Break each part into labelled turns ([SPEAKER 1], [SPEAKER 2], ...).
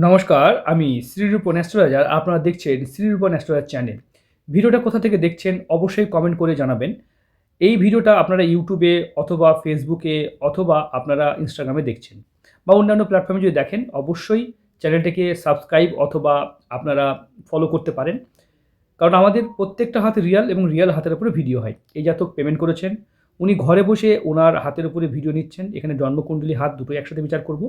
[SPEAKER 1] নমস্কার, আমি শ্রীরূপন অ্যাস্ট্রোলজার। আপনারা দেখছেন শ্রীরূপন অ্যাস্ট্রোলজার চ্যানেল। ভিডিওটা কোথা থেকে দেখছেন অবশ্যই কমেন্ট করে জানাবেন। এই ভিডিওটা আপনারা ইউটিউবে অথবা ফেসবুকে অথবা আপনারা ইনস্টাগ্রামে দেখছেন বা অন্যান্য প্ল্যাটফর্মে যদি দেখেন অবশ্যই চ্যানেলটাকে সাবস্ক্রাইব অথবা আপনারা ফলো করতে পারেন। কারণ আমাদের প্রত্যেকটা হাত রিয়াল এবং রিয়াল হাতের উপরে ভিডিও হয়। এই জাতক পেমেন্ট করেছেন, উনি ঘরে বসে ওনার হাতের উপরে ভিডিও নিচ্ছেন। এখানে জন্মকুণ্ডলী হাত দুটোই একসাথে বিচার করব।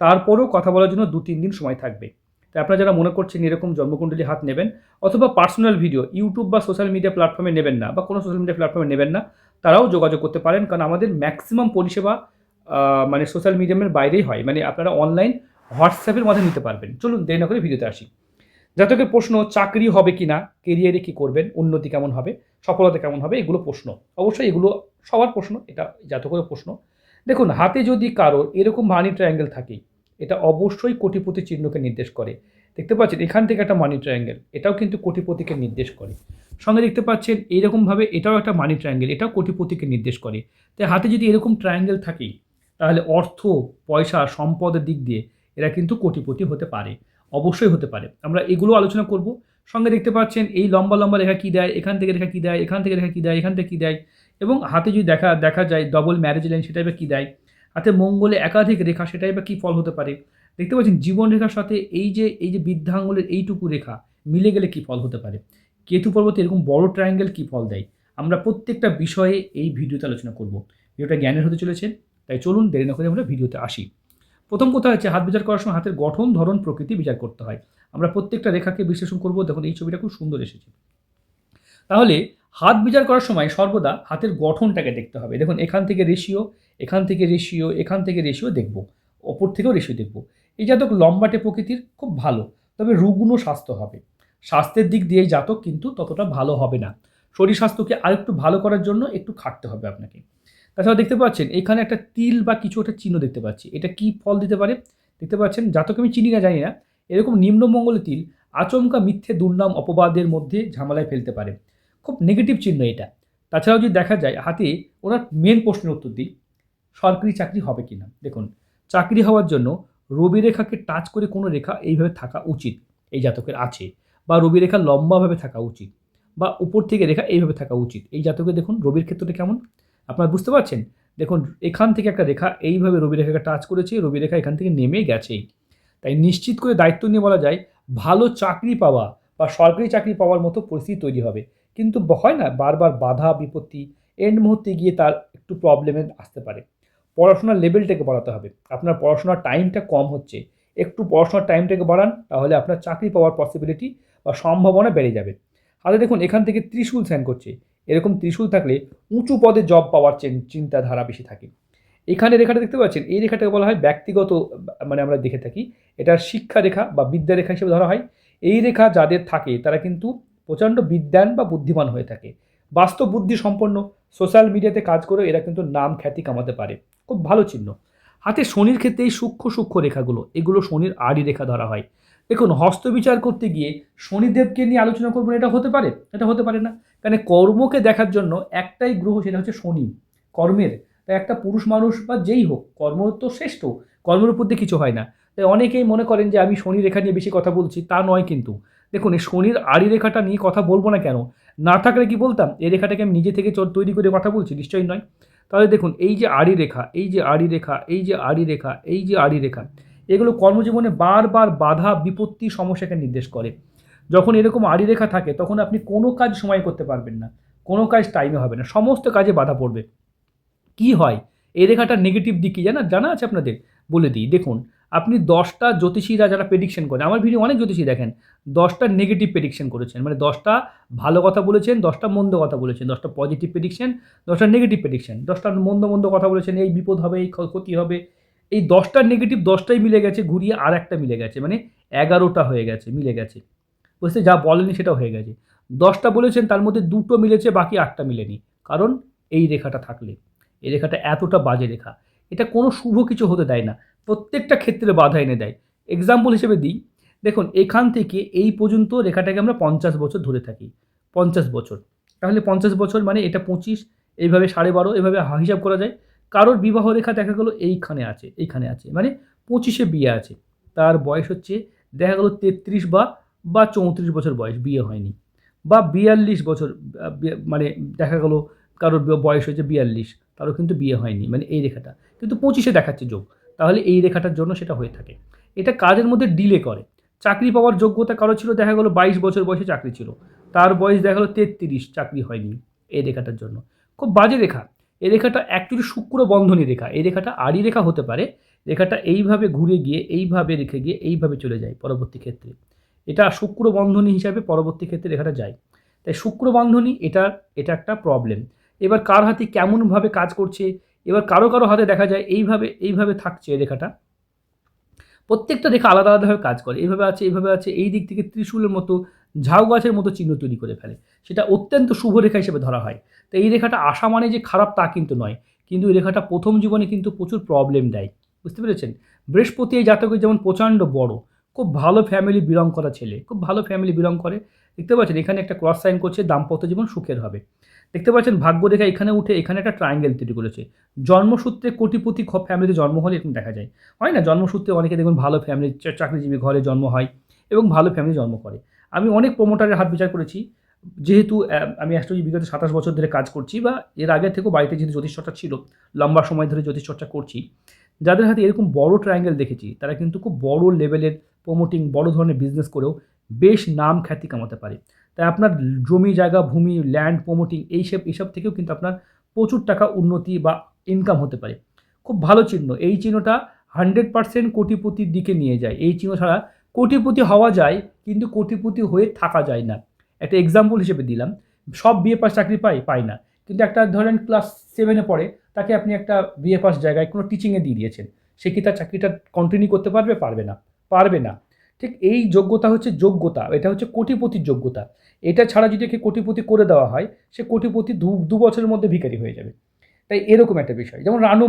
[SPEAKER 1] তারপরেও কথা বলার জন্য ২-৩ দিন সময় থাকবে। তাই আপনারা যারা মনে করছেন এরকম জন্মকুণ্ডলী হাত নেবেন অথবা পার্সোনাল ভিডিও ইউটিউব বা সোশ্যাল মিডিয়া প্ল্যাটফর্মে নেবেন না বা কোনো সোশ্যাল মিডিয়া প্ল্যাটফর্মে নেবেন না, তারাও যোগাযোগ করতে পারেন। কারণ আমাদের ম্যাক্সিমাম পরিষেবা মানে সোশ্যাল মিডিয়ামের বাইরেই হয়। মানে আপনারা অনলাইন হোয়াটসঅ্যাপের মাধ্যমে নিতে পারবেন। চলুন দেরি না করে ভিডিওতে আসি। জাতকের প্রশ্ন চাকরি হবে কি না, কেরিয়ারে কী করবেন, উন্নতি কেমন হবে, সফলতা কেমন হবে, এগুলো প্রশ্ন। অবশ্যই এগুলো সবার প্রশ্ন, এটা জাতকেরও প্রশ্ন। দেখুন, হাতে যদি কারোর এরকম মানি ট্রায়াঙ্গেল থাকে, এটা অবশ্যই কোটিপতি চিহ্নকে নির্দেশ করে। দেখতে পাচ্ছেন এখান থেকে একটা মানি ট্রায়াঙ্গেল, এটাও কিন্তু কোটিপতিকে নির্দেশ করে। সঙ্গে দেখতে পাচ্ছেন এইরকমভাবে এটাও একটা মানি ট্রায়াঙ্গেল, এটাও কোটিপতিকে নির্দেশ করে। তাই হাতে যদি এরকম ট্রায়াঙ্গেল থাকে, তাহলে অর্থ, পয়সা, সম্পদের দিক দিয়ে এরা কিন্তু কোটিপতি হতে পারে। অবশ্যই হতে পারে। আমরা এগুলো আলোচনা করব। সঙ্গে দেখতে পাচ্ছেন এই লম্বা, লম্বা রেখা কী দেয়, এখান থেকে রেখা কী দেয়, এখান থেকে রেখা কী দেয়, এখান থেকে কী দেয় এবং হাতে যদি দেখা যায় ডবল ম্যারেজ লাইন, সেটাই বা কী দেয়। হাতে মঙ্গলে একাধিক রেখা, সেটাই বা কী ফল হতে পারে। দেখতে পাচ্ছেন জীবন রেখার সাথে এই যে বৃদ্ধা আঙুলের এইটুকু রেখা মিলে গেলে কী ফল হতে পারে। কেতু পর্বতে এরকম বড় ট্রায়াঙ্গেল কী ফল দেয়। আমরা প্রত্যেকটা বিষয়ে এই ভিডিওতে আলোচনা করব। ভিডিওটা জ্ঞানের হতে চলেছে। তাই চলুন দেরি না করে আমরা ভিডিওতে আসি। প্রথম কথা হচ্ছে হাত বিচার করার সময় হাতের গঠন, ধরন, প্রকৃতি বিচার করতে হয়। আমরা প্রত্যেকটা রেখাকে বিশ্লেষণ করব। দেখুন এই ছবিটা খুব সুন্দর এসেছে। তাহলে হাত বিচার করার সময় সর্বদা হাতের গঠনটাকে দেখতে হবে। দেখুন এখান থেকে রেশিও, এখান থেকে রেশিও, এখান থেকে রেশিও দেখব, ওপর থেকেও রেশিও দেখব। এই জাতক লম্বাটে প্রকৃতির, খুব ভালো, তবে রুগ্ন স্বাস্থ্য হবে। স্বাস্থ্যের দিক দিয়ে এই জাতক কিন্তু ততটা ভালো হবে না। শরীর স্বাস্থ্যকে আরেকটু ভালো করার জন্য একটু খাটতে হবে আপনাকে। তাছাড়া দেখতে পাচ্ছেন এখানে একটা তিল বা কিছু একটা চিহ্ন দেখতে পাচ্ছি। এটা কি ফল দিতে পারে? দেখতে পাচ্ছেন জাতক আমি চিনি না, জানি না। এরকম নিম্নমঙ্গলে তিল আচমকা মিথ্যে দুর্নাম অপবাদের মধ্যে ঝামেলায় ফেলতে পারে। খুব নেগেটিভ চিহ্ন এটা। তাছাড়াও যদি দেখা যায় হাতে ওনার মেন প্রশ্নের উত্তর দিই, সরকারি চাকরি হবে কিনা। দেখুন চাকরি হওয়ার জন্য রবি রেখাকে টাচ করে কোনো রেখা এইভাবে থাকা উচিত, এই জাতকের আছে। বা রবি রেখা লম্বাভাবে থাকা উচিত, বা উপর থেকে রেখা এইভাবে থাকা উচিত। এই জাতকের দেখুন রবির ক্ষেত্রটা কেমন আপনারা বুঝতে পারছেন। দেখুন এখান থেকে একটা রেখা এইভাবে রবি রেখাকে টাচ করেছে, রবি রেখা এখান থেকে নেমে গেছে। তাই নিশ্চিত করে দায়িত্ব নিয়ে বলা যায় ভালো চাকরি পাওয়া বা সরকারি চাকরি পাওয়ার মতো পরিস্থিতি তৈরি হবে। কিন্তু হয় না বারবার বাধা বিপত্তি, এন্ড মুহূর্তে গিয়ে তার একটু প্রবলেমে আসতে পারে। পড়াশোনার লেভেলটাকে বাড়াতে হবে। আপনার পড়াশোনার টাইমটা কম হচ্ছে, একটু পড়াশোনার টাইমটাকে বাড়ান, তাহলে আপনার চাকরি পাওয়ার পসিবিলিটি বা সম্ভাবনা বেড়ে যাবে। হাতে দেখুন এখান থেকে ত্রিশূল সাইন করছে। এরকম ত্রিশূল থাকলে উঁচু পদে জব পাওয়ার চিন্তাধারা বেশি থাকে। এখানে রেখাটা দেখতে পাচ্ছেন, এই রেখাটাকে বলা হয় ব্যক্তিগত, মানে আমরা দেখে থাকি এটার শিক্ষা রেখা বা বিদ্যা রেখা হিসেবে ধরা হয়। এই রেখা যাদের থাকে তারা কিন্তু প্রচণ্ড বিদ্বান বা বুদ্ধিমান হয়ে থাকে, বাস্তব বুদ্ধি সম্পন্ন। সোশ্যাল মিডিয়াতে কাজ করে এরা কিন্তু নাম খ্যাতি কামাতে পারে, খুব ভালো চিহ্ন। হাতে শনির ক্ষেত্রে এই সূক্ষ্ম সূক্ষ্ম রেখাগুলো, এগুলো শনির আড়ি রেখা ধরা হয়। দেখুন হস্তবিচার করতে গিয়ে শনিদেবকে নিয়ে আলোচনা করবেন, এটা হতে পারে? এটা হতে পারে না। কারণ কর্মকে দেখার জন্য একটাই গ্রহ, সেটা হচ্ছে শনি, কর্মের। তাই একটা পুরুষ মানুষ বা যেই হোক, কর্ম তো শ্রেষ্ঠ, কর্মের উপর দিয়ে কিছু হয় না। তাই অনেকেই মনে করেন যে আমি শনি রেখা নিয়ে বেশি কথা বলছি, তা নয় কিন্তু। দেখুন এই শনির আড়ি রেখাটা নিয়ে কথা বলবো না কেন, না থাকলে কি বলতাম এই রেখাটাকে আমি নিজে থেকে তৈরি করে কথা বলছি? নিশ্চয়ই নয়। তাহলে দেখুন এই যে আড়ি রেখা, এই যে আড়ি রেখা, এই যে আড়ি রেখা, এই যে আড়ি রেখা, এগুলো কর্মজীবনে বারবার বাধা বিপত্তি সমস্যাকে নির্দেশ করে। যখন এরকম আড়ি রেখা থাকে তখন আপনি কোনো কাজ সময় করতে পারবেন না, কোনো কাজ টাইমে হবে না, সমস্ত কাজে বাধা পড়বে। কি হয় এই রেখাটার নেগেটিভ দিক কি জানা আছে আপনাদের? বলে দিই। দেখুন আপনি 10টা জ্যোতিষীরা যারা প্রেডিকশন করে, আমার ভিডিও অনেক জ্যোতিষী দেখেন, 10টা নেগেটিভ প্রেডিকশন করেছেন, মানে 10টা ভালো কথা বলেছেন, 10টা মন্দ কথা বলেছেন, 10টা পজিটিভ প্রেডিকশন, 10টা নেগেটিভ প্রেডিকশন, 10টা মন্দ মন্দ কথা বলেছেন, এই বিপদ হবে, এই ক্ষতি হবে। এই 10টার নেগেটিভ 10টাই মিলে গেছে, ঘুরিয়ে আর একটা মিলে গেছে, মানে 11টা হয়ে গেছে, মিলে গেছে। বুঝতে, যা বলেনি সেটাও হয়ে গেছে। 10টা বলেছেন তার মধ্যে 2টো মিলেছে, বাকি 8টা মিলেনি। কারণ এই রেখাটা থাকলে, এই রেখাটা এতটা বাজে রেখা, এটা কোনো শুভ কিছু হতে দেয় না, প্রত্যেকটা ক্ষেত্রে বাধা এনে দেয়। এক্সাম্পল হিসেবে দিই, দেখুন এখান থেকে এই পর্যন্ত রেখাটাকে আমরা 50 বছর ধরে থাকি, 50 বছর। তাহলে 50 বছর মানে এটা 25, এইভাবে 12.5, এভাবে হিসাব করা যায়। কারোর বিবাহ রেখা দেখা গেলো এইখানে আছে, এইখানে আছে, মানে 25-এ বিয়ে আছে। তার বয়স হচ্ছে দেখা গেল 33 বা 34 বছর বয়স, বিয়ে হয়নি, বা 42 বছর, মানে দেখা গেল কারোর বয়স হয়েছে 42, তারও কিন্তু বিয়ে হয়নি, মানে এই রেখাটা কিন্তু 25-এ দেখাচ্ছে যোগ, তাহলে এই রেখাটার জন্য সেটা হয়ে থাকে। এটা কাজের মধ্যে ডিলে করে। চাকরি পাওয়ার যোগ্যতা কারো ছিল, দেখা গেলো 22 বছর বয়সে চাকরি ছিল, তার বয়স দেখা গেলো 33, চাকরি হয়নি এই রেখাটার জন্য। খুব বাজে রেখা। এই রেখাটা অ্যাকচুয়ালি শুক্র বন্ধনী রেখা, এই রেখাটা আড়ি রেখা হতে পারে, রেখাটা এইভাবে ঘুরে গিয়ে এইভাবে রেখে গিয়ে এইভাবে চলে যায় পরবর্তী ক্ষেত্রে, এটা শুক্র বন্ধনী হিসাবে পরবর্তী ক্ষেত্রে রেখাটা যায়। তাই শুক্র বন্ধনী এটা একটা প্রবলেম। এবার কার হাতে কেমনভাবে কাজ করছে, এবার কারো কারো হাতে দেখা যায় এইভাবে এইভাবে থাকছে রেখাটা, প্রত্যেকটা রেখা আলাদা আলাদাভাবে কাজ করে, এইভাবে আছে এইভাবে আছে, এই দিক থেকে ত্রিশূলের মতো ঝাউ গাছের মতো চিহ্ন তৈরি করে ফেলে, সেটা অত্যন্ত শুভ রেখা হিসেবে ধরা হয়। তো এই রেখাটা আসা মানে যে খারাপ তা কিন্তু নয়, কিন্তু এই রেখাটা প্রথম জীবনে কিন্তু প্রচুর প্রবলেম দেয়, বুঝতে পেরেছেন। বৃহস্পতি এই জাতকের যেমন প্রচণ্ড বড়, খুব ভালো ফ্যামিলি বিলং করা ছেলে, খুব ভালো ফ্যামিলি বিলং করে, দেখতে পাচ্ছেন এখানে একটা ক্রস সাইন করছে, দাম্পত্য জীবন সুখের হবে। দেখতে পাচ্ছেন ভাগ্যরেখা এখানে উঠে এখানে একটা ট্রায়াঙ্গেল তৈরি করেছে। জন্মসূত্রে কোটিপতি ফ্যামিলিতে জন্ম হলে এরকম দেখা যায়, হয় না, জন্মসূত্রে অনেকে দেখুন ভালো ফ্যামিলি, চাকরিজীবী ঘরে জন্ম হয় এবং ভালো ফ্যামিলি জন্ম করে। আমি অনেক প্রমোটারের হাত বিচার করেছি, যেহেতু আমি অ্যাস্ট্রোলজি বিগত 27 বছর ধরে কাজ করছি, বা এর আগে থেকেও বাড়িতে যেহেতু জ্যোতিষচর্চা ছিল, লম্বা সময় ধরে জ্যোতিষচর্চা করছি, যাদের হাতে এরকম বড় ট্রায়াঙ্গেল দেখেছি তারা কিন্তু খুব বড় লেভেলের প্রমোটিং, বড় ধরনের বিজনেস করেও বেশ নাম খ্যাতি কামাতে পারে। তাই আপনার জমি জায়গা ভূমি ল্যান্ড প্রমোটিং এইসব থেকেও কিন্তু আপনার প্রচুর টাকা উন্নতি বা ইনকাম হতে পারে। খুব ভালো চিহ্ন, এই চিহ্নটা 100% কোটিপতির দিকে নিয়ে যায়। এই চিহ্ন ছাড়া কোটিপতি হওয়া যায় কিন্তু কোটিপতি হয়ে থাকা যায় না। একটা এক্সাম্পল হিসেবে দিলাম, সব বিএ পাস চাকরি পায় না, কিন্তু একটা ধরেন ক্লাস 7-এ পড়ে, তাকে আপনি একটা বিএ পাস জায়গায় কোনো টিচিংয়ে দিয়ে দিয়েছেন, সে কি তার চাকরিটা কন্টিনিউ করতে পারবে? পারবে না। ঠিক এই যোগ্যতা হচ্ছে যোগ্যতা, এটা হচ্ছে কোটিপতির যোগ্যতা। এটা ছাড়া যদি একে কোটিপতি করে দেওয়া হয়, সে কোটিপতি দু বছরের মধ্যে ভিখারি হয়ে যাবে। তাই এরকম একটা বিষয়, যেমন রানু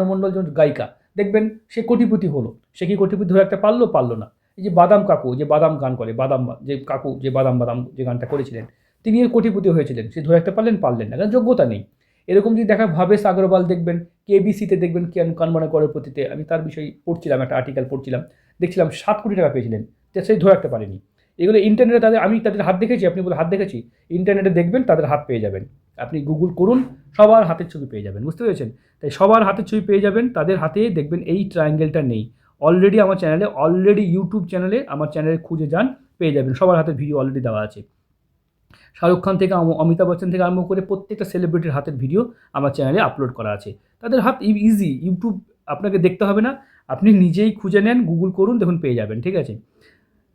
[SPEAKER 1] মণ্ডল যেমন গায়িকা, দেখবেন সে কোটিপতি হলো, সে কি কোটিপতি ধরে রাখতে পারলো না। এই যে বাদাম কাকু, যে বাদাম গান করে, যে কাকু যে বাদাম বাদাম যে গানটা করেছিলেন, তিনি কোটিপতি হয়েছিলেন, সে ধরে রাখতে পারলেন না, কারণ যোগ্যতা নেই। এরকম যদি দেখা ভাবেশ আগরওয়াল দেখবেন, কেবিসিতে দেখবেন, কানমানা করের প্রতিতে, আমি তার বিষয়ে পড়ছিলাম, একটা আর্টিকেল পড়ছিলাম, দেখছিলাম 7 কোটি টাকা পেয়েছিলেন, সেই ধরে রাখতে পারেনি। এগুলো ইন্টারনেটে আমি তাদের হাত দেখেছি, আপনি বলে হাত দেখেছি, ইন্টারনেটে দেখবেন তাদের হাত পেয়ে যাবেন, আপনি গুগল করুন, সবার হাতের ছবি পেয়ে যাবেন, বুঝতে পেরেছেন। তাই সবার হাতের ছবি পেয়ে যাবেন, তাদের হাতে দেখবেন এই ট্রায়াঙ্গেলটা নেই। অলরেডি আমার চ্যানেলে, ইউটিউব চ্যানেলে, আমার চ্যানেলে খুঁজে যান, পেয়ে যাবেন, সবার হাতের ভিডিও অলরেডি দেওয়া আছে। শাহরুখ খান থেকে অমিতাভ বচ্চন থেকে আরম্ভ করে প্রত্যেকটা সেলিব্রিটির হাতের ভিডিও আমার চ্যানেলে আপলোড করা আছে। তাদের হাত ইজি, ইউটিউব আপনাকে দেখতে হবে না, আপনি নিজেই খুঁজে নেন, গুগল করুন, দেখুন পেয়ে যাবেন, ঠিক আছে।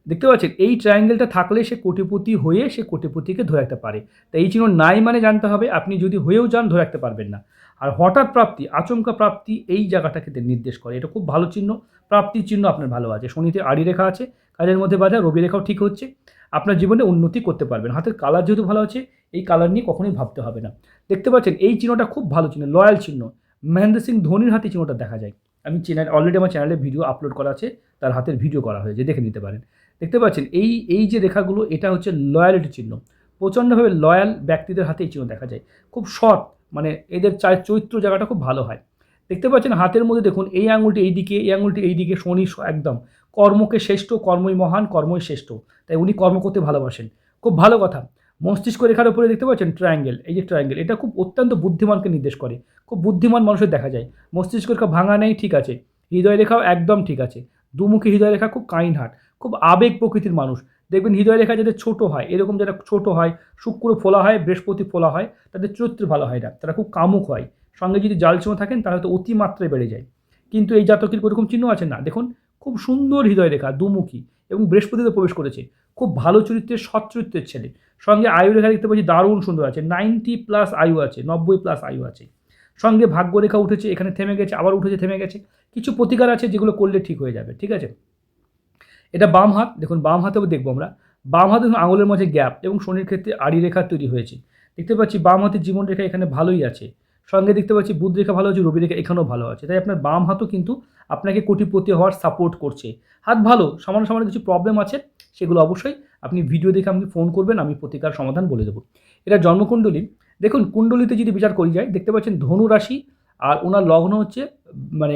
[SPEAKER 1] দেখতে পাচ্ছেন এই ট্রায়াঙ্গেলটা থাকলে সে কোটিপতি হয়ে সে কোটিপতিকে ধরে রাখতে পারে। তাই এই চিহ্ন নাই মানে জানতে হবে, আপনি যদি হয়েও যান ধরে রাখতে পারবেন না। আর হঠাৎ প্রাপ্তি, আচমকা প্রাপ্তি এই জায়গাটাকে নির্দেশ করে, এটা খুব ভালো চিহ্ন, প্রাপ্তির চিহ্ন আপনার ভালো আছে, শনিতে আড়ি রেখা আছে, কাজের মধ্যে বাধা, রবি রেখাও ঠিক হচ্ছে, আপনার জীবনে উন্নতি করতে পারবেন। হাতের কালার যেহেতু ভালো আছে, এই কালার নিয়ে কখনোই ভাবতে হবে না। দেখতে পাচ্ছেন এই চিহ্নটা খুব ভালো চিহ্ন, লয়াল চিহ্ন, মহেন্দ্র সিং ধোনির হাতে চিহ্নটা দেখা যায়। আমি অলরেডি আমার চ্যানেলে ভিডিও আপলোড করা আছে, তার হাতের ভিডিও করা হয়েছে, দেখে নিতে পারেন। দেখতে পাচ্ছেন এই যে রেখাগুলো, এটা হচ্ছে লয়ালিটি চিহ্ন, প্রচণ্ডভাবে লয়াল ব্যক্তিদের হাতে এই চিহ্ন দেখা যায়, খুব সৎ, মানে এদের চরিত্র জায়গাটা খুব ভালো হয়। দেখতে পাচ্ছেন হাতের মধ্যে দেখুন এই আঙুলটি এইদিকে, এই আঙুলটি এইদিকে, শনি একদম কর্মকে শ্রেষ্ঠ, কর্মই মহান, কর্মই শ্রেষ্ঠ, তাই উনি কর্ম করতে ভালোবাসেন, খুব ভালো কথা। মস্তিষ্ক রেখার উপরে দেখতে পাচ্ছেন ট্রায়াঙ্গেল, এই যে ট্রায়াঙ্গেল, এটা খুব অত্যন্ত বুদ্ধিমানকে নির্দেশ করে, খুব বুদ্ধিমান মানুষের দেখা যায়। মস্তিষ্ক রেখা ভাঙা নেই, ঠিক আছে, হৃদয় রেখাও একদম ঠিক আছে, দুমুখী হৃদয় রেখা, খুব কাইন্ড হার্ট, খুব আবেগ প্রকৃতির মানুষ। দেখবেন হৃদয় রেখা যাদের ছোট হয়, এরকম যারা ছোট হয়, শুক্র ফোলা হয়, বৃহস্পতি ফোলা হয়, তাদের চরিত্র ভালো হয় না, তারা খুব কামুক হয়, সঙ্গে যদি জাল চিহ্ন থাকেন তাহলে হয়তো অতিমাত্রায় বেড়ে যায়। কিন্তু এই জাতকের ওরকম চিহ্ন আছে না, দেখুন খুব সুন্দর হৃদয় রেখা, দুমুখী, এবং বৃহস্পতিতে প্রবেশ করেছে, খুব ভালো চরিত্রের, সৎ চরিত্রের ছেলে। সঙ্গে আয়ু রেখা দেখতে পাচ্ছি দারুণ সুন্দর আছে, 90+ আয়ু আছে, 90+ আয়ু আছে। সঙ্গে ভাগ্যরেখা উঠেছে, এখানে থেমে গেছে, আবার উঠেছে, থেমে গেছে, কিছু প্রতিকার আছে যেগুলো করলে ঠিক হয়ে যাবে, ঠিক আছে। এটা বাম হাত, দেখুন বাম হাতেও দেখবো আমরা, বাম হাতে দেখুন আঙুলের মাঝে গ্যাপ, এবং শনির ক্ষেত্রে আড়ি রেখা তৈরি হয়েছে। দেখতে পাচ্ছি বাম হাতের জীবন রেখা এখানে ভালোই আছে, সঙ্গে দেখতে পাচ্ছি বুধ রেখা ভালো আছে, রবি রেখা এখানেও ভালো আছে, তাই আপনার বাম হাতও কিন্তু আপনাকে কোটিপতি হওয়ার সাপোর্ট করছে। হাত ভালো, সামান্য সামান্য কিছু প্রবলেম আছে, সেগুলো অবশ্যই আপনি ভিডিও দেখে আপনি ফোন করবেন, আমি প্রতিকার সমাধান বলে দেবো। এটা জন্মকুণ্ডলী, দেখুন কুণ্ডলিতে যদি বিচার করি যায়, দেখতে পাচ্ছেন ধনু রাশি, আর ওনার লগ্ন হচ্ছে, মানে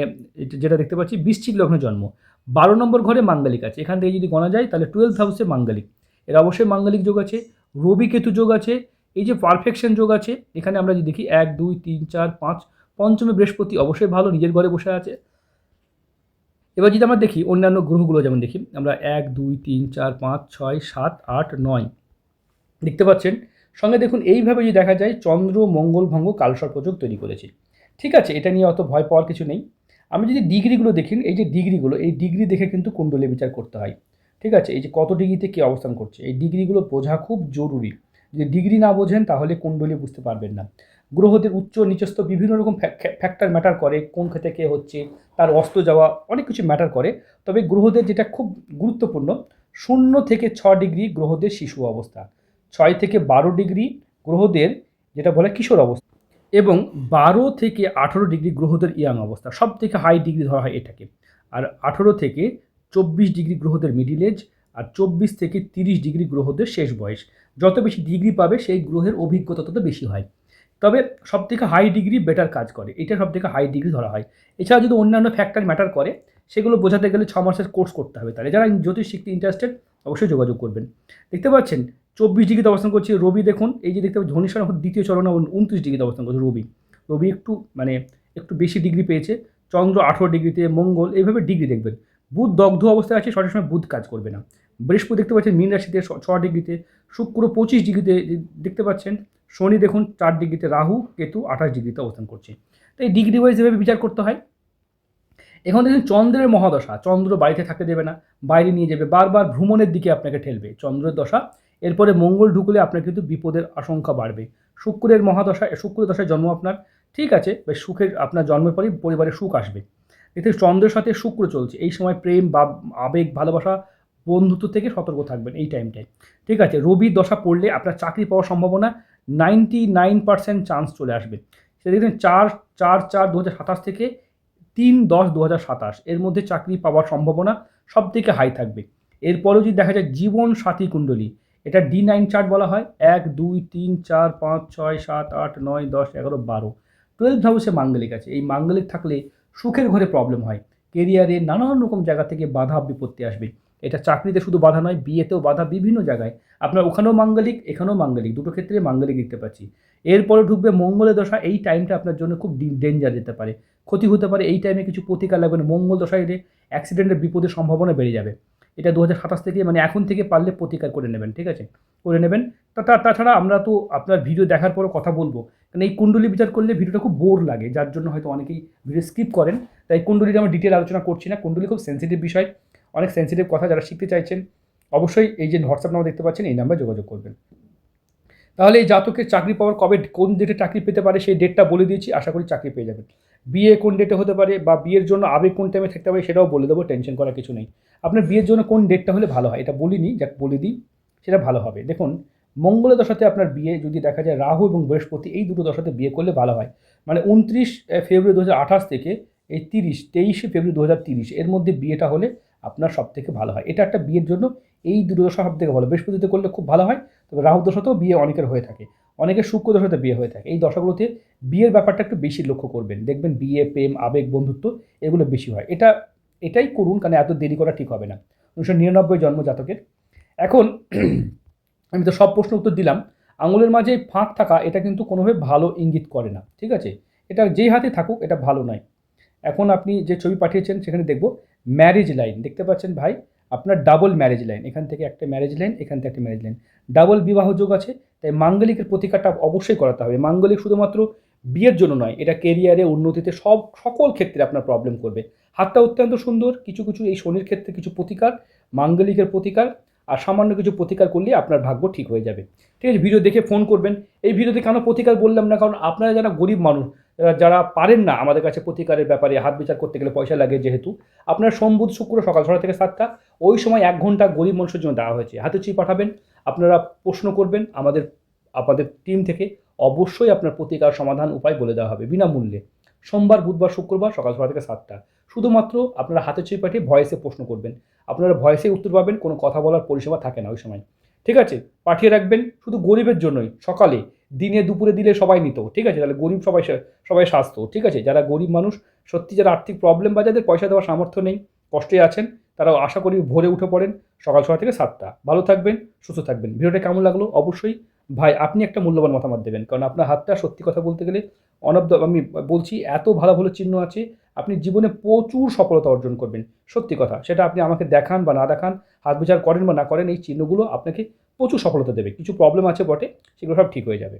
[SPEAKER 1] যেটা দেখতে পাচ্ছি বৃশ্চিক লগ্নে জন্ম, 12 নম্বর ঘরে মাঙ্গালিক আছে, এখান থেকে যদি গণা যায় তাহলে 12th হাউসে মাঙ্গালিক, এর অবশ্যই মাঙ্গালিক যোগ আছে। রবি কেতু যোগ আছে, এই যে পারফেকশন যোগ আছে, এখানে আমরা যদি দেখি 1 2 3 4 5, পঞ্চমে বৃহস্পতি অবশ্যই ভালো, নিজের ঘরে বসে আছে। এবার যদি আমরা দেখি অন্যান্য গ্রহগুলো, যেমন দেখি আমরা 1 2 3 4 5 6 7 8 9 দেখতে পাচ্ছেন। সঙ্গে দেখুন এইভাবে যদি দেখা যায় চন্দ্র মঙ্গল ভঙ্গ কালসর্পযোগ তৈরি করেছে। ঠিক আছে, এটা নিয়ে অত ভয় পাওয়ার কিছু নেই। আমি যদি ডিগ্রিগুলো দেখি, এই যে ডিগ্রিগুলো, এই ডিগ্রি দেখে কিন্তু কুণ্ডলী বিচার করতে হয়। ঠিক আছে, এই যে কত ডিগ্রিতে কী অবস্থান করছে, এই ডিগ্রিগুলো বোঝা খুব জরুরি। যদি ডিগ্রি না বোঝেন তাহলে কুণ্ডলী বুঝতে পারবেন না। গ্রহদের উচ্চ নিচস্থ বিভিন্ন রকম ফ্যাক্টর ম্যাটার করে, কোন ক্ষেত্রে কে হচ্ছে, তার অস্ত যাওয়া, অনেক কিছু ম্যাটার করে। তবে গ্রহদের যেটা খুব গুরুত্বপূর্ণ, 0 থেকে 6 ডিগ্রি গ্রহদের শিশু অবস্থা, 6 থেকে 12 ডিগ্রি গ্রহদের যেটা বলে কিশোর অবস্থা, এবং 12 থেকে 18 ডিগ্রি গ্রহদের ইয়াং অবস্থা, সব থেকে হাই ডিগ্রি ধরা হয় এটাকে। আর 18 থেকে 24 ডিগ্রি গ্রহদের মিডিল এজ, আর 24 থেকে 30 ডিগ্রি গ্রহদের শেষ বয়স। যত বেশি ডিগ্রি পাবে সেই গ্রহের অভিজ্ঞতা তত বেশি হয়। তবে সবথেকে হাই ডিগ্রি বেটার কাজ করে, এটা সবথেকে হাই ডিগ্রি ধরা হয়। এছাড়া যদি অন্যান্য ফ্যাক্টর ম্যাটার করে, সেগুলো বোঝাতে গেলে 6 মাসের কোর্স করতে হবে। তাহলে যারা জ্যোতিষ শিখতে ইন্টারেস্টেড অবশ্যই যোগাযোগ করবেন। দেখতে পাচ্ছেন 24 ডিগ্রিতে অবস্থান করছে রবি, দেখুন এই যে দেখতে পাচ্ছেন ধনুষের দ্বিতীয় চরণে 29 ডিগ্রিতে অবস্থান করছে রবি। রবি একটু বেশি ডিগ্রি পেয়েছে। চন্দ্র 18 ডিগ্রিতে, মঙ্গল এইভাবে ডিগ্রি দেখবেন। বুধ দগ্ধ অবস্থায় আছে, সঠিক সময় বুধ কাজ করবে না। বৃহস্পতি দেখতে পাচ্ছেন মীন রাশিতে 6 ডিগ্রিতে, শুক্র 25 ডিগ্রিতে দেখতে পাচ্ছেন, শনি দেখুন 4 ডিগ্রিতে, রাহু কেতু 28 ডিগ্রিতে অবস্থান করছে। তো এই ডিগ্রি ওয়াইজ এভাবে বিচার করতে হয়। এখন দেখুন চন্দ্রের মহাদশা, চন্দ্র বাড়িতে থাকতে দেবে না, বাইরে নিয়ে যাবে, বারবার ভ্রমণের দিকে আপনাকে ঠেলবে চন্দ্রের দশা। এরপরে মঙ্গল ঢুকলে আপনার কিন্তু বিপদের আশঙ্কা বাড়বে। শুক্রের মহাদশা, শুক্রের দশায় জন্ম আপনার, ঠিক আছে, বেশ সুখের, আপনার জন্মের পরেই পরিবারে সুখ আসবে। এতে চন্দ্রের সাথে শুক্র চলছে, এই সময় প্রেম বা আবেগ, ভালোবাসা, বন্ধুত্ব থেকে সতর্ক থাকবেন এই টাইমটায়। ঠিক আছে, রবির দশা পড়লে আপনার চাকরি পাওয়ার সম্ভাবনা 99% চান্স চলে আসবে। সেটা দেখবেন 4/4/2027 থেকে 3/10/2027 এর মধ্যে চাকরি পাওয়ার সম্ভাবনা সব থেকে হাই থাকবে। এরপরেও যদি দেখা যায় জীবন সাথী কুণ্ডলী, এটা D9 চার্ট বলা হয়, 1 2 3 4 5 6 7 8 9 10 11 12, 12th হাউসে মাঙ্গলিক আছে। এই মাঙ্গলিক থাকলে সুখের ঘরে প্রবলেম হয়, কেরিয়ারে নানান রকম জায়গা থেকে বাধা বিপত্তি আসবে। এটা চাকরিতে শুধু বাধা নয়, বিয়েতেও বাধা, বিভিন্ন জায়গায় আপনার ওখানেও মাঙ্গলিক, এখানেও মাঙ্গলিক, দুটো ক্ষেত্রে মাঙ্গলিক দেখতে পাচ্ছি। এরপরে ঢুকবে মঙ্গলের দশা, এই টাইমটা আপনার জন্য খুব ডেঞ্জার যেতে পারে, ক্ষতি হতে পারে। এই টাইমে কিছু প্রতিকার লাগবে না, মঙ্গল দশায় এলে অ্যাক্সিডেন্টের বিপদের সম্ভাবনা বেড়ে যাবে। এটা 2027 থেকে, এখন থেকে পারলে প্রতিকার করে নেবেন, ঠিক আছে, করে নেবেন। তাছাড়া আমরা তো আপনার ভিডিও দেখার পরও কথা বলবো, কারণ এই কুণ্ডলী বিচার করলে ভিডিওটা খুব বোর লাগে, যার জন্য হয়তো অনেকেই ভিডিও স্কিপ করেন। তাই কুণ্ডলীটা আমরা ডিটেল আলোচনা করছি না, কুণ্ডলী খুব সেন্সিটিভ বিষয়, অনেক সেন্সিটিভ কথা। যারা শিখতে চাইছেন অবশ্যই এই যে হোয়াটসঅ্যাপ নাম্বার দেখতে পাচ্ছেন, এই নাম্বারে যোগাযোগ করবেন। তাহলে এই জাতকের চাকরি পাওয়ার কবে, কোন ডেটে চাকরি পেতে পারে সেই ডেটটা বলে দিয়েছি, আশা করি চাকরি পেয়ে যাবেন। বিয়ে কোন ডেটে হতে পারে বা বিয়ের জন্য আবেগ কোন টাইমে থাকতে পারে সেটাও বলে দেবো, টেনশন করার কিছু নেই। আপনার বিয়ের জন্য কোন ডেটটা হলে ভালো হয় এটা বলিনি, যাক বলে দিই, সেটা ভালো হবে। দেখুন মঙ্গলের দশাতে আপনার বিয়ে যদি দেখা যায়, রাহু এবং বৃহস্পতি এই দুটো দশাতে বিয়ে করলে ভালো হয়। 29 ফেব্রুয়ারি 2028 থেকে এই 23 ফেব্রুয়ারি 2030 এর মধ্যে বিয়েটা হলে আপনার সব থেকে ভালো হয়। এটা একটা বিয়ের জন্য এই দুটো দশা সব থেকে ভালো। বৃহস্পতিতে করলে খুব ভালো হয়, তবে রাহু দশাতেও বিয়ে অনেকের হয়ে থাকে, অনেকের শুক্র দশাতে বিয়ে হয়ে থাকে। এই দশাগুলোতে বিয়ের ব্যাপারটা একটু বেশি লক্ষ্য করবেন, দেখবেন বিয়ে, প্রেম, আবেগ, বন্ধুত্ব এগুলো বেশি হয়। এটাই করুন, কারণ এত দেরি করা ঠিক হবে না। 1999 জন্ম জাতকের। এখন আমি তো সব প্রশ্ন উত্তর দিলাম। আঙুলের মাঝে ফাঁক থাকা এটা কিন্তু কোনোভাবে ভালো ইঙ্গিত করে না, ঠিক আছে, এটা যেই হাতে থাকুক এটা ভালো নয়। এখন আপনি যে ছবি পাঠিয়েছেন সেখানে দেখব ম্যারেজ লাইন দেখতে পাচ্ছেন ভাই, আপনার ডাবল ম্যারেজ লাইন, এখান থেকে একটা ম্যারেজ লাইন, এখান থেকে একটা ম্যারেজ লাইন, ডাবল বিবাহ যোগ আছে। তাই মাঙ্গলিকের প্রতিকারটা অবশ্যই করাতে হবে। মাঙ্গলিক শুধুমাত্র বিয়ের জন্য নয়, এটা কেরিয়ারে, উন্নতিতে, সকল ক্ষেত্রে আপনার প্রবলেম করবে। হাতটা অত্যন্ত সুন্দর, কিছু এই শনির ক্ষেত্রে কিছু প্রতিকার, মাঙ্গলিকের প্রতিকার আর সামান্য কিছু প্রতিকার করলে আপনার ভাগ্য ঠিক হয়ে যাবে। ঠিক আছে, ভিডিও দেখে ফোন করবেন। এই ভিডিওতে কেন প্রতিকার বললাম না, কারণ আপনারা যারা গরিব মানুষ, যারা পারেন না আমাদের কাছে প্রতিকারের ব্যাপারে হাত বিচার করতে গেলে পয়সা লাগে, যেহেতু আপনার সোম বুধ শুক্র সকাল 6টা থেকে 7টা ওই সময় 1 ঘন্টা গরিব মানুষের জন্য দেওয়া হয়েছে, হাতে চিঠি পাঠাবেন, আপনারা প্রশ্ন করবেন, আপনাদের টিম থেকে অবশ্যই আপনার প্রতিকার সমাধান উপায় বলে দেওয়া হবে বিনামূল্যে। সোমবার, বুধবার, শুক্রবার সকাল 6টা থেকে 7টা শুধুমাত্র আপনারা হাতে চিঠি পাঠিয়ে ভয়েসে প্রশ্ন করবেন, আপনারা ভয়েসে উত্তর পাবেন, কোনো কথা বলার পরিষেবা থাকে না ওই সময়। ঠিক আছে, পাঠিয়ে রাখবেন, শুধু গরিবের জন্যই, সকালে, দিনে, দুপুরে দিলে সবাই নিত, ঠিক আছে, তাহলে গরিব সবাই সাজতো, ঠিক আছে। যারা গরিব মানুষ, সত্যি যারা আর্থিক প্রবলেম বা যাদের পয়সা দেওয়ার সামর্থ্য নেই, কষ্টে আছেন তারাও আশা করি ভোরে উঠে পড়েন সকাল 6টা থেকে 7টা। ভালো থাকবেন, সুস্থ থাকবেন। ভিডিওটা কেমন লাগলো অবশ্যই ভাই আপনি একটা মূল্যবান মতামত দেবেন। কারণ আপনার হাতটা সত্যি কথা বলতে গেলে আমি বলছি এত ভালো, ভালো চিহ্ন আছে, আপনি জীবনে প্রচুর সফলতা অর্জন করবেন। সত্যি কথা। সেটা আপনি আমাকে দেখান বা না দেখান, হাত বিচার করেন বা না করেন, এই চিহ্নগুলো আপনাকে প্রচুর সফলতা দেবে। কিছু প্রবলেম আছে বটে, সেগুলো সব ঠিক হয়ে যাবে।